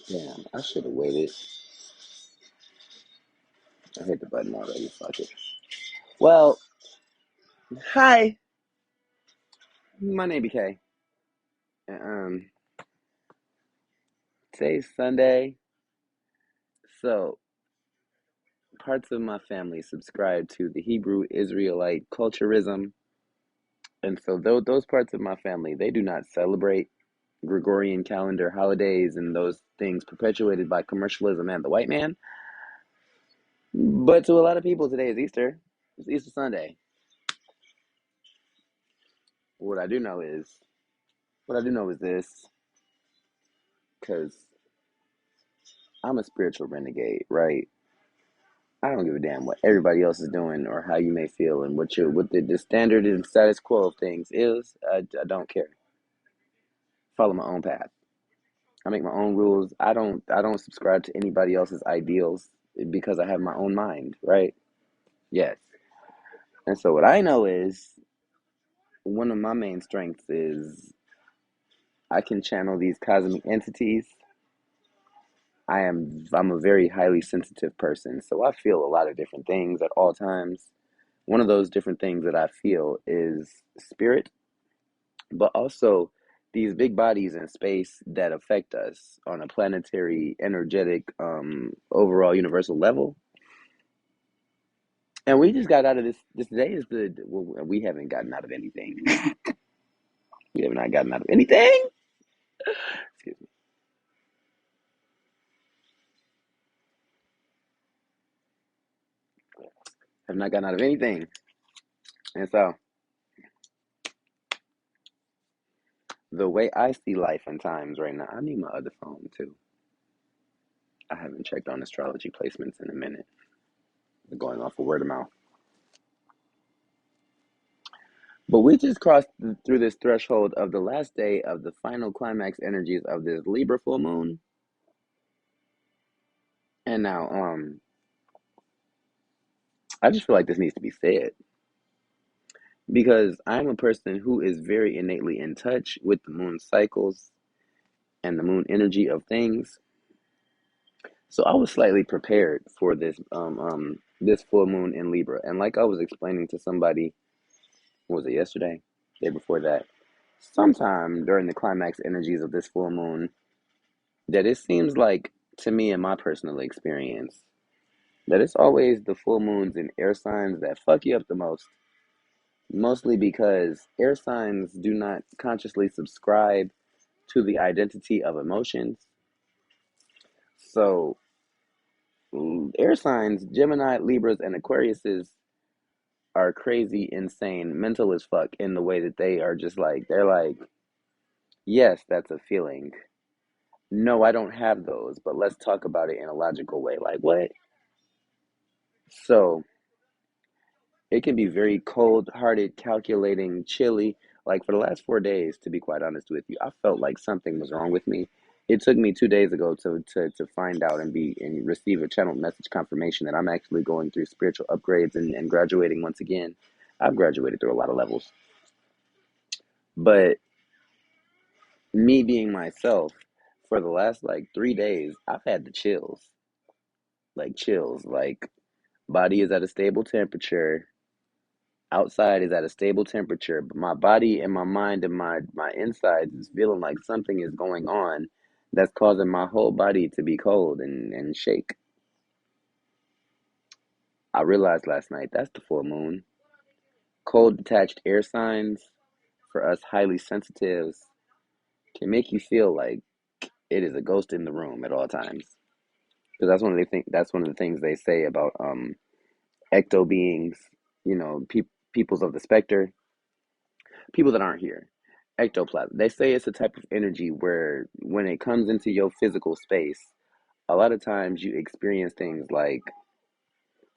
Damn, I should have waited. I hit the button already. Fuck it. Well, hi. My name BeeKayy. Um, Today's Sunday, so parts of my family subscribe to the Hebrew Israelite culturism, and so those parts of my family they do not celebrate Gregorian calendar holidays and those things perpetuated by commercialism and the white man. But to a lot of people, today is Easter. It's Easter Sunday. What I do know is, what I do know is this, because I'm a spiritual renegade, right? I don't give a damn what everybody else is doing or how you may feel and what the standard and status quo of things is. I don't care. Follow my own path. I make my own rules. I don't subscribe to anybody else's ideals because I have my own mind, right? Yes. And so what I know is one of my main strengths is I can channel these cosmic entities. I'm a very highly sensitive person, so I feel a lot of different things at all times. One of those different things that I feel is spirit, but also these big bodies in space that affect us on a planetary, energetic, overall universal level. And we just got out of this. This day is the well, we haven't gotten out of anything. We have not gotten out of anything. Excuse me. Have not gotten out of anything. And so the way I see life and times right now, I need my other phone too. I haven't checked on astrology placements in a minute. Going off of word of mouth. But we just crossed through this threshold of the last day of the final climax energies of this Libra full moon. And now, I just feel like this needs to be said because I'm a person who is very innately in touch with the moon cycles and the moon energy of things. So I was slightly prepared for this full moon in Libra. And like I was explaining to somebody, what was it, yesterday? Day before that. Sometime during the climax energies of this full moon, that it seems like to me in my personal experience that it's always the full moons and air signs that fuck you up the most. Mostly because air signs do not consciously subscribe to the identity of emotions. So, air signs, Gemini, Libras, and Aquariuses are crazy, insane, mental as fuck in the way that they are just like, they're like, yes, that's a feeling. No, I don't have those, but let's talk about it in a logical way. Like, what? So, it can be very cold hearted, calculating, chilly. Like for the last 4 days, to be quite honest with you, I felt like something was wrong with me. It took me 2 days ago to find out and receive a channel message confirmation that I'm actually going through spiritual upgrades and graduating once again. I've graduated through a lot of levels. But me being myself, for the last like 3 days, I've had the chills. Like chills. Like body is at a stable temperature. Outside is at a stable temperature, but my body and my mind and my insides is feeling like something is going on that's causing my whole body to be cold and shake. I realized last night that's the full moon. Cold detached air signs for us highly sensitives can make you feel like it is a ghost in the room at all times. Because that's one of the things they say about ecto beings, peoples of the specter, people that aren't here. Ectoplasm. They say it's a type of energy where when it comes into your physical space, a lot of times you experience things like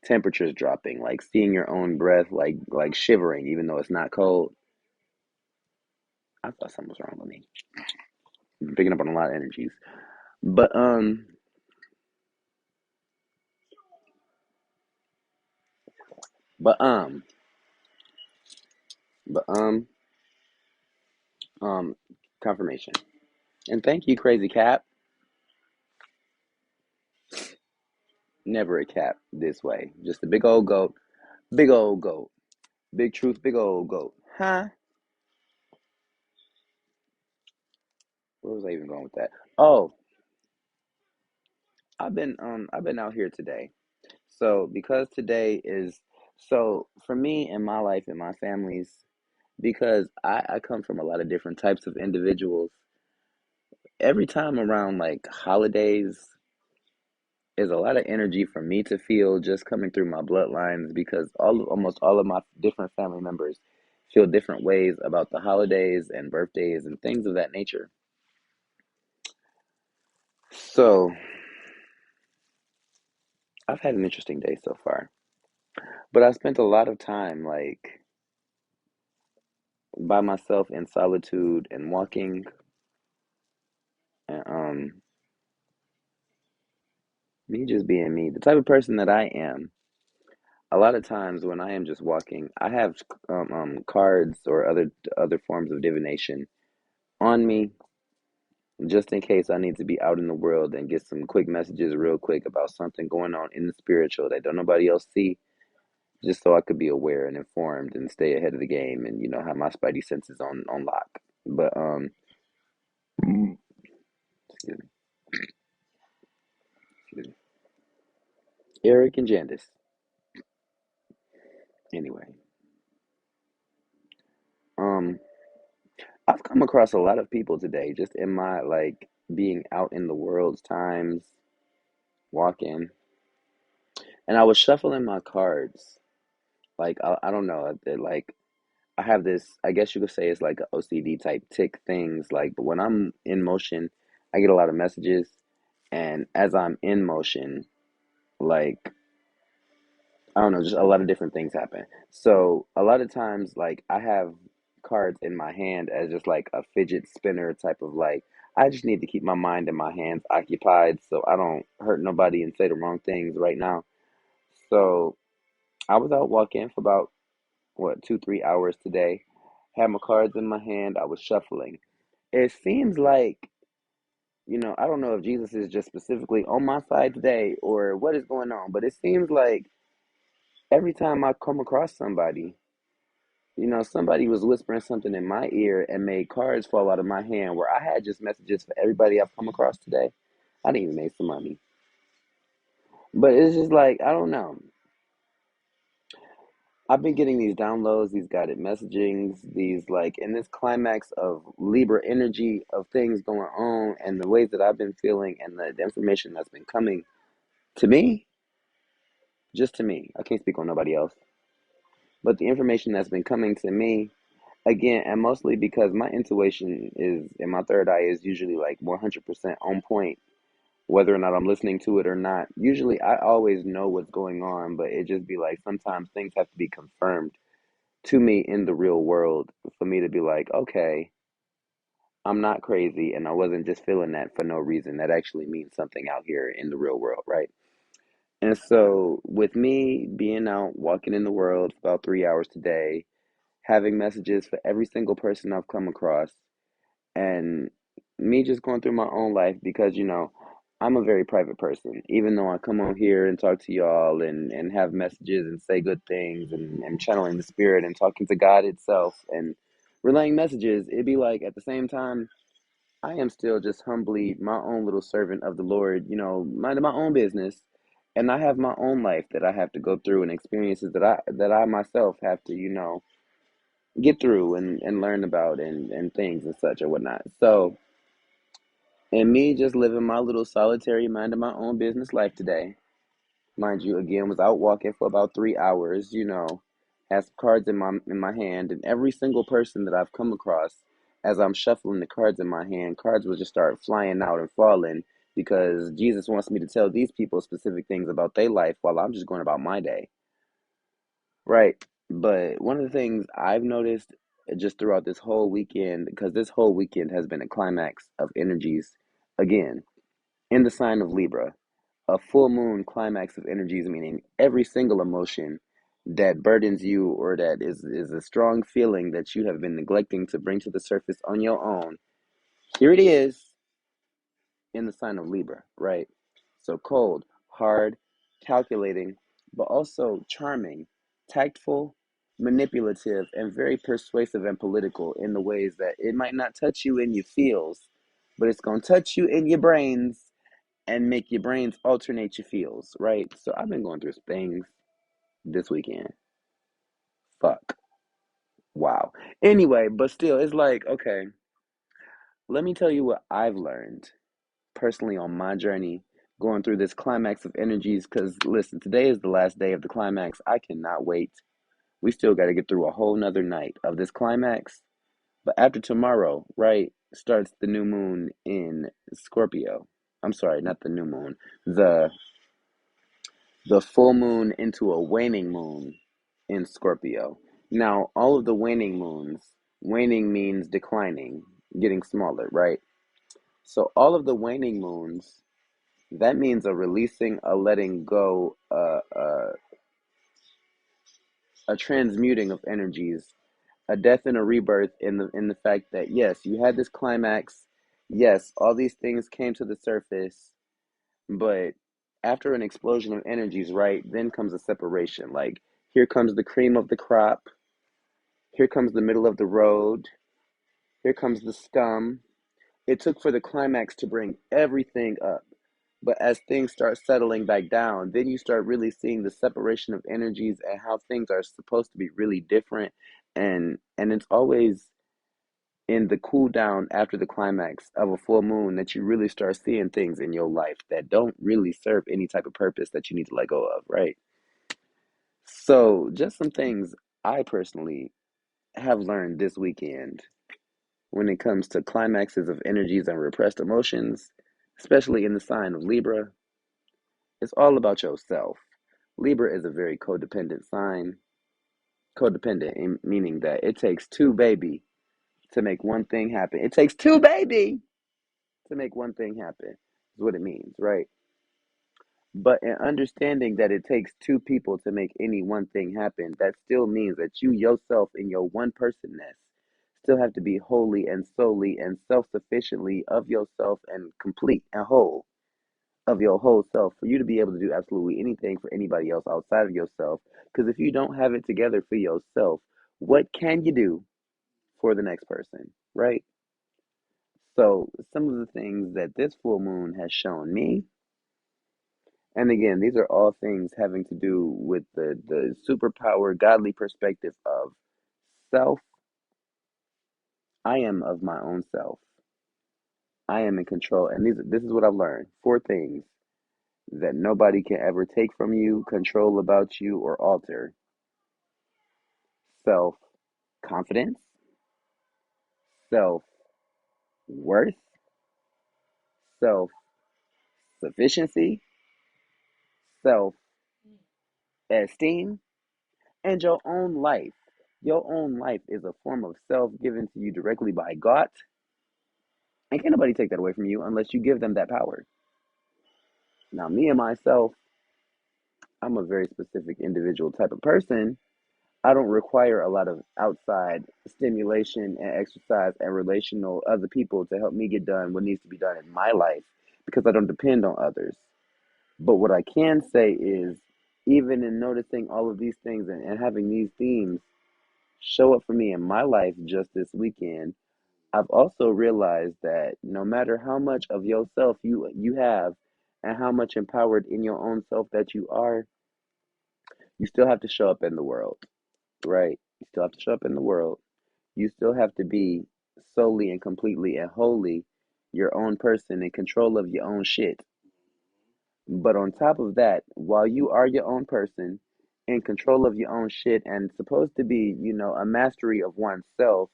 temperatures dropping, like seeing your own breath, like shivering, even though it's not cold. I thought something was wrong with me. I'm picking up on a lot of energies. But but um but um confirmation. And thank you, Crazy Cap. Never a cap this way. Just a big old goat, big old goat, big truth, big old goat. Huh? Where was I even going with that? Oh, I've been out here today. So because today is so for me and my life and my family's because I come from a lot of different types of individuals. Every time around like holidays is a lot of energy for me to feel just coming through my bloodlines because almost all of my different family members feel different ways about the holidays and birthdays and things of that nature. So I've had an interesting day so far, but I spent a lot of time like by myself in solitude and walking and me just being me, the type of person that I am. A lot of times when I am just walking, I have cards or other forms of divination on me just in case I need to be out in the world and get some quick messages real quick about something going on in the spiritual that don't nobody else see, just so I could be aware and informed and stay ahead of the game and have my spidey senses on lock. But excuse me, excuse me. Eric and Jandis. Anyway, um, I've come across a lot of people today just in my like being out in the world's times, walking, and I was shuffling my cards. Like I don't know, like I have this, I guess you could say it's like a OCD type tick things. Like, but when I'm in motion, I get a lot of messages. And as I'm in motion, like, I don't know, just a lot of different things happen. So a lot of times, like, I have cards in my hand as just like a fidget spinner type of like, I just need to keep my mind and my hands occupied so I don't hurt nobody and say the wrong things right now. So I was out walking for about, what, 2, 3 hours today. Had my cards in my hand. I was shuffling. It seems like, I don't know if Jesus is just specifically on my side today or what is going on, but it seems like every time I come across somebody, somebody was whispering something in my ear and made cards fall out of my hand where I had just messages for everybody I've come across today. I didn't even make some money. But it's just like, I don't know. I've been getting these downloads, these guided messagings, these like in this climax of Libra energy of things going on and the ways that I've been feeling and the information that's been coming to me, just to me. I can't speak on nobody else. But the information that's been coming to me, again, and mostly because my intuition is, and my third eye is usually like 100% on point, whether or not I'm listening to it or not. Usually I always know what's going on, but it just be like sometimes things have to be confirmed to me in the real world for me to be like, okay, I'm not crazy and I wasn't just feeling that for no reason. That actually means something out here in the real world, right? And so, with me being out walking in the world for about 3 hours today, having messages for every single person I've come across, and me just going through my own life because I'm a very private person. Even though I come on here and talk to y'all and have messages and say good things and channeling the spirit and talking to God itself and relaying messages, it'd be like at the same time I am still just humbly my own little servant of the Lord, minding my own business. And I have my own life that I have to go through and experiences that I myself have to, get through and learn about and things and such or whatnot. So, and me just living my little solitary minding my own business life today, mind you, again, was out walking for about 3 hours, has cards in my hand, and every single person that I've come across as I'm shuffling the cards in my hand, cards will just start flying out and falling because Jesus wants me to tell these people specific things about their life while I'm just going about my day. Right. But one of the things I've noticed just throughout this whole weekend, because this whole weekend has been a climax of energies, again, in the sign of Libra, a full moon climax of energies, meaning every single emotion that burdens you or that is a strong feeling that you have been neglecting to bring to the surface on your own. Here it is in the sign of Libra, right? So cold, hard, calculating, but also charming, tactful, manipulative, and very persuasive and political in the ways that it might not touch you in your feels, but it's going to touch you in your brains and make your brains alternate your feels, right? So I've been going through things this weekend. Fuck. Wow. Anyway, but still, it's like, okay, let me tell you what I've learned personally on my journey going through this climax of energies. Because listen, today is the last day of the climax. I cannot wait. We still got to get through a whole nother night of this climax. But after tomorrow, right, starts the new moon in Scorpio. I'm sorry, not the new moon. The the full moon into a waning moon in Scorpio. Now, all of the waning moons, waning means declining, getting smaller, right? So all of the waning moons, that means a releasing, a letting go, a transmuting of energies, a death and a rebirth in the fact that yes, you had this climax, yes, all these things came to the surface, but after an explosion of energies, right, then comes a separation. Like here comes the cream of the crop, here comes the middle of the road, here comes the scum. It took for the climax to bring everything up. But as things start settling back down, then you start really seeing the separation of energies and how things are supposed to be really different. And it's always in the cool down after the climax of a full moon that you really start seeing things in your life that don't really serve any type of purpose that you need to let go of, right? So, just some things I personally have learned this weekend when it comes to climaxes of energies and repressed emotions, especially in the sign of Libra. It's all about yourself. Libra is a very codependent sign. Codependent, meaning that it takes two baby to make one thing happen. It takes two baby to make one thing happen, is what it means, right? But in understanding that it takes two people to make any one thing happen, that still means that you yourself in your one personness still have to be wholly and solely and self sufficiently of yourself and complete and whole of your whole self for you to be able to do absolutely anything for anybody else outside of yourself. Because if you don't have it together for yourself, what can you do for the next person, right? So, some of the things that this full moon has shown me, and again, these are all things having to do with the superpower, godly perspective of self. I am of my own self. I am in control. And this is what I've learned. Four things that nobody can ever take from you, control about you, or alter: self confidence, self worth, self sufficiency, self esteem, and your own life. Your own life is a form of self given to you directly by God, and can't nobody take that away from you unless you give them that power. Now, me and myself, I'm a very specific individual type of person. I don't require a lot of outside stimulation and exercise and relational other people to help me get done what needs to be done in my life because I don't depend on others. But what I can say is, even in noticing all of these things and having these themes show up for me in my life just this weekend, I've also realized that no matter how much of yourself you have and how much empowered in your own self that you are, you still have to show up in the world, right? You still have to show up in the world. You still have to be solely and completely and wholly your own person in control of your own shit. But on top of that, while you are your own person in control of your own shit and supposed to be, a mastery of oneself,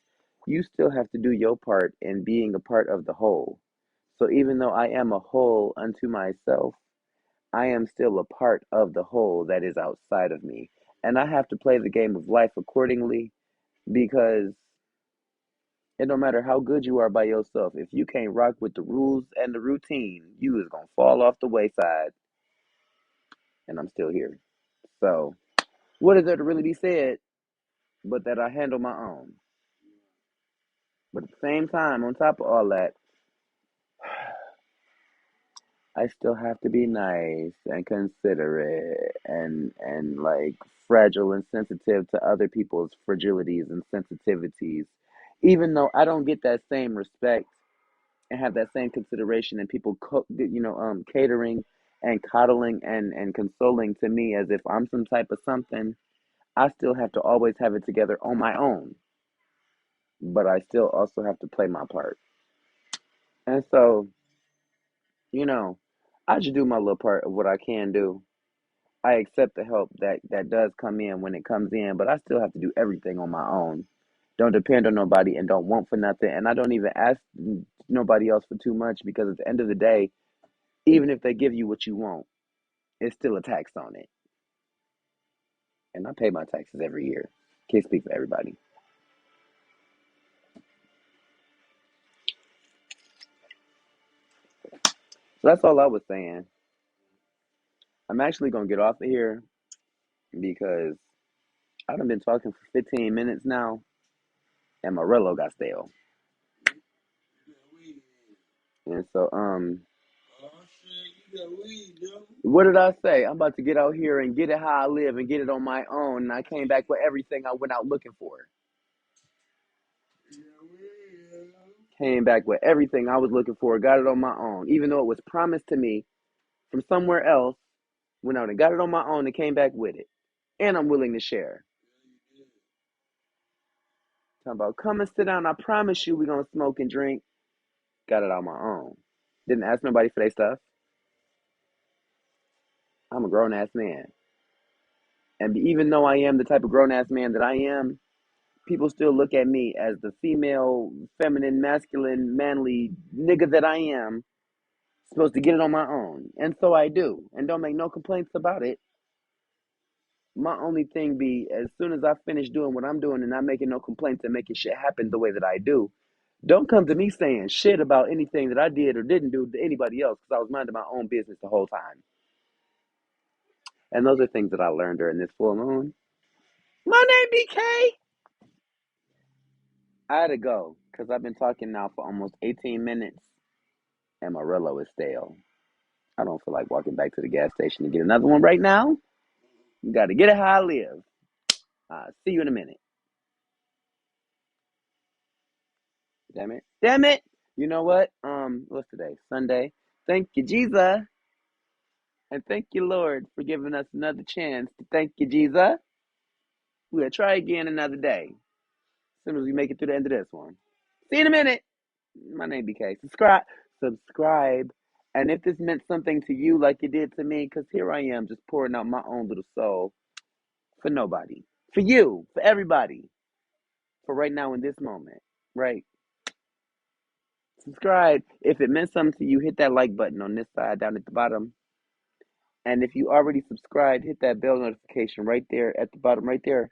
you still have to do your part in being a part of the whole. So even though I am a whole unto myself, I am still a part of the whole that is outside of me. And I have to play the game of life accordingly because it don't matter how good you are by yourself. If you can't rock with the rules and the routine, you is gonna fall off the wayside. And I'm still here. So, what is there to really be said but that I handle my own? But at the same time, on top of all that, I still have to be nice and considerate and like fragile and sensitive to other people's fragilities and sensitivities. Even though I don't get that same respect and have that same consideration and people catering and coddling and consoling to me as if I'm some type of something, I still have to always have it together on my own, but I still also have to play my part. And so, you know, I just do my little part of what I can do. I accept the help that does come in when it comes in, but I still have to do everything on my own. Don't depend on nobody and don't want for nothing. And I don't even ask nobody else for too much because at the end of the day, even if they give you what you want, it's still a tax on it. And I pay my taxes every year. Can't speak for everybody. So that's all I was saying. I'm actually gonna get off of here because I done been talking for 15 minutes now and my Rello got stale. And so what did I say? I'm about to get out here and get it how I live and get it on my own. And I came back with everything I went out looking for. Came back with everything I was looking for, got it on my own. Even though it was promised to me from somewhere else, went out and got it on my own and came back with it. And I'm willing to share. Talking about come and sit down. I promise you we're gonna smoke and drink. Got it on my own. Didn't ask nobody for their stuff. I'm a grown ass man. And even though I am the type of grown ass man that I am, people still look at me as the female, feminine, masculine, manly nigga that I am, supposed to get it on my own. And so I do. And don't make no complaints about it. My only thing be as soon as I finish doing what I'm doing and not making no complaints and making shit happen the way that I do, don't come to me saying shit about anything that I did or didn't do to anybody else because I was minding my own business the whole time. And those are things that I learned during this full moon. My name BeeKayy. I had to go because I've been talking now for almost 18 minutes and my Rello is stale. I don't feel like walking back to the gas station to get another one right now. You got to get it how I live. See you in a minute. Damn it. Damn it. You know what? What's today? Sunday. Thank you, Jesus. And thank you, Lord, for giving us another chance to thank you, Jesus. We'll try again another day. As soon as we make it through the end of this one. See you in a minute. My name BeeKayy. Subscribe. And if this meant something to you like it did to me, because here I am just pouring out my own little soul for nobody. For you. For everybody. For right now in this moment. Right? Subscribe. If it meant something to you, hit that like button on this side down at the bottom. And if you already subscribed, hit that bell notification right there at the bottom, right there.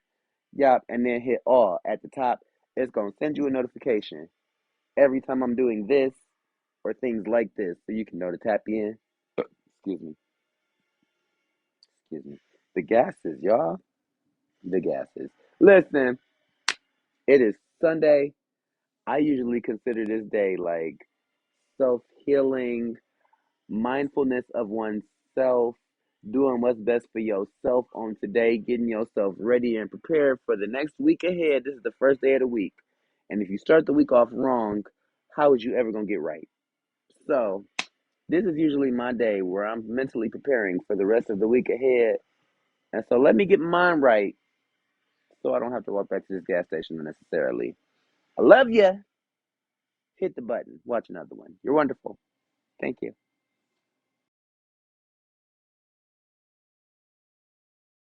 Yup. And then hit all at the top. It's going to send you a notification every time I'm doing this or things like this so you can know to tap in. Excuse me. Excuse me. The gases, y'all. The gases. Listen, it is Sunday. I usually consider this day like self healing, mindfulness of oneself, doing what's best for yourself on today, getting yourself ready and prepared for the next week ahead. This is the first day of the week. And if you start the week off wrong, how is you ever going to get right? So, this is usually my day where I'm mentally preparing for the rest of the week ahead. And so, let me get mine right so I don't have to walk back to this gas station unnecessarily. I love you. Hit the button. Watch another one. You're wonderful. Thank you.